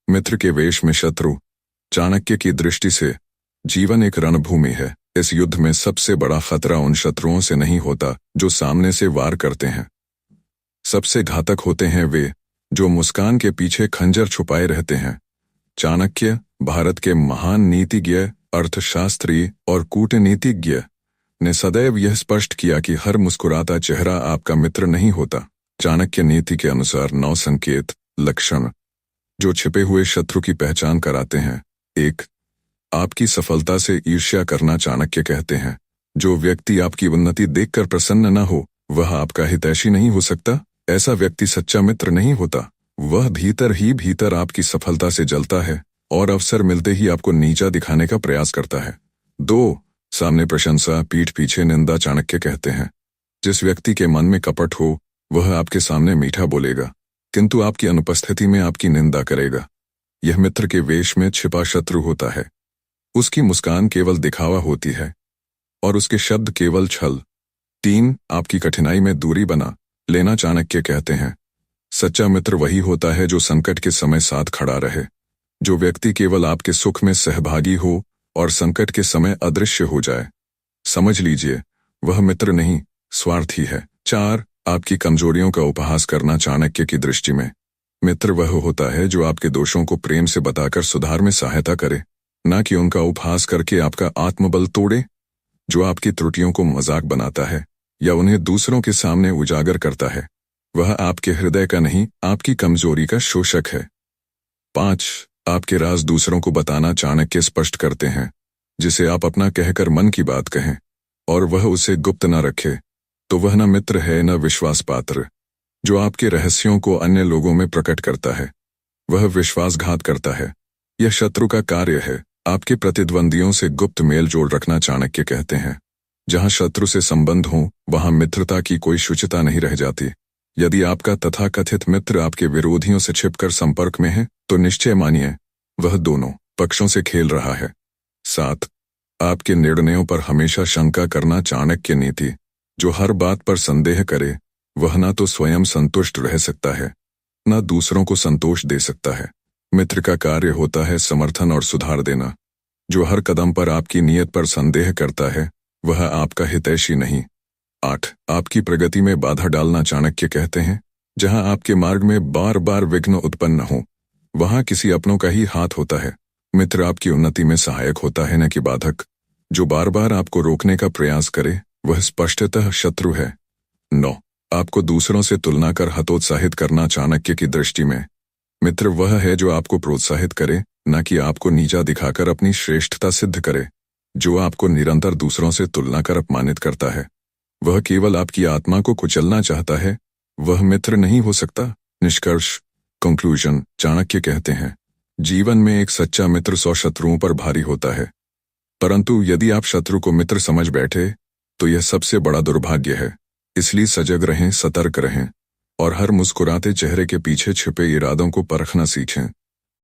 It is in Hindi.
मित्र के वेश में शत्रु। चाणक्य की दृष्टि से जीवन एक रणभूमि है। इस युद्ध में सबसे बड़ा खतरा उन शत्रुओं से नहीं होता जो सामने से वार करते हैं। सबसे घातक होते हैं वे जो मुस्कान के पीछे खंजर छुपाए रहते हैं। चाणक्य, भारत के महान नीतिज्ञ, अर्थशास्त्री और कूटनीतिज्ञ, ने सदैव यह स्पष्ट किया कि हर मुस्कुराता चेहरा आपका मित्र नहीं होता। चाणक्य नीति के अनुसार 9 संकेत, लक्षण जो छिपे हुए शत्रु की पहचान कराते हैं। 1. आपकी सफलता से ईर्ष्या करना। चाणक्य कहते हैं, जो व्यक्ति आपकी उन्नति देखकर प्रसन्न न हो वह आपका हितैषी नहीं हो सकता। ऐसा व्यक्ति सच्चा मित्र नहीं होता। वह भीतर ही भीतर आपकी सफलता से जलता है और अवसर मिलते ही आपको नीचा दिखाने का प्रयास करता है। 2. सामने प्रशंसा, पीठ पीछे निंदा। चाणक्य कहते हैं, जिस व्यक्ति के मन में कपट हो वह आपके सामने मीठा बोलेगा किंतु आपकी अनुपस्थिति में आपकी निंदा करेगा। यह मित्र के वेश में छिपा शत्रु होता है। उसकी मुस्कान केवल दिखावा होती है और उसके शब्द केवल छल। 3. आपकी कठिनाई में दूरी बना लेना। चाणक्य कहते हैं, सच्चा मित्र वही होता है जो संकट के समय साथ खड़ा रहे। जो व्यक्ति केवल आपके सुख में सहभागी हो और संकट के समय अदृश्य हो जाए, समझ लीजिए वह मित्र नहीं, स्वार्थी है। 4. आपकी कमजोरियों का उपहास करना। चाणक्य की दृष्टि में मित्र वह होता है जो आपके दोषों को प्रेम से बताकर सुधार में सहायता करे, न कि उनका उपहास करके आपका आत्मबल तोड़े। जो आपकी त्रुटियों को मजाक बनाता है या उन्हें दूसरों के सामने उजागर करता है वह आपके हृदय का नहीं, आपकी कमजोरी का शोषक है। 5. आपके राज दूसरों को बताना। चाणक्य स्पष्ट करते हैं, जिसे आप अपना कहकर मन की बात कहें और वह उसे गुप्त न रखे तो वह न मित्र है न विश्वास पात्र। जो आपके रहस्यों को अन्य लोगों में प्रकट करता है वह विश्वासघात करता है। यह शत्रु का कार्य है। आपके प्रतिद्वंदियों से गुप्त मेल जोड़ रखना। चाणक्य कहते हैं, जहां शत्रु से संबंध हो वहां मित्रता की कोई शुचिता नहीं रह जाती। यदि आपका तथाकथित मित्र आपके विरोधियों से छिपकर संपर्क में है तो निश्चय मानिए वह दोनों पक्षों से खेल रहा है। 7. आपके निर्णयों पर हमेशा शंका करना। चाणक्य नीति जो हर बात पर संदेह करे वह न तो स्वयं संतुष्ट रह सकता है न दूसरों को संतोष दे सकता है। मित्र का कार्य होता है समर्थन और सुधार देना। जो हर कदम पर आपकी नीयत पर संदेह करता है वह आपका हितैषी नहीं। 8. आपकी प्रगति में बाधा डालना। चाणक्य कहते हैं, जहां आपके मार्ग में बार बार विघ्न उत्पन्न हो वहां किसी अपनों का ही हाथ होता है। मित्र आपकी उन्नति में सहायक होता है न कि बाधक। जो बार बार आपको रोकने का प्रयास करे वह स्पष्टतः शत्रु है। 9. आपको दूसरों से तुलना कर हतोत्साहित करना। चाणक्य की दृष्टि में मित्र वह है जो आपको प्रोत्साहित करे, न कि आपको नीचा दिखाकर अपनी श्रेष्ठता सिद्ध करे। जो आपको निरंतर दूसरों से तुलना कर अपमानित करता है वह केवल आपकी आत्मा को कुचलना चाहता है, वह मित्र नहीं हो सकता। निष्कर्ष, कंक्लूजन। चाणक्य कहते हैं, जीवन में एक सच्चा मित्र 100 शत्रुओं पर भारी होता है, परंतु यदि आप शत्रु को मित्र समझ बैठे तो यह सबसे बड़ा दुर्भाग्य है। इसलिए सजग रहें, सतर्क रहें और हर मुस्कुराते चेहरे के पीछे छिपे इरादों को परखना सीखें।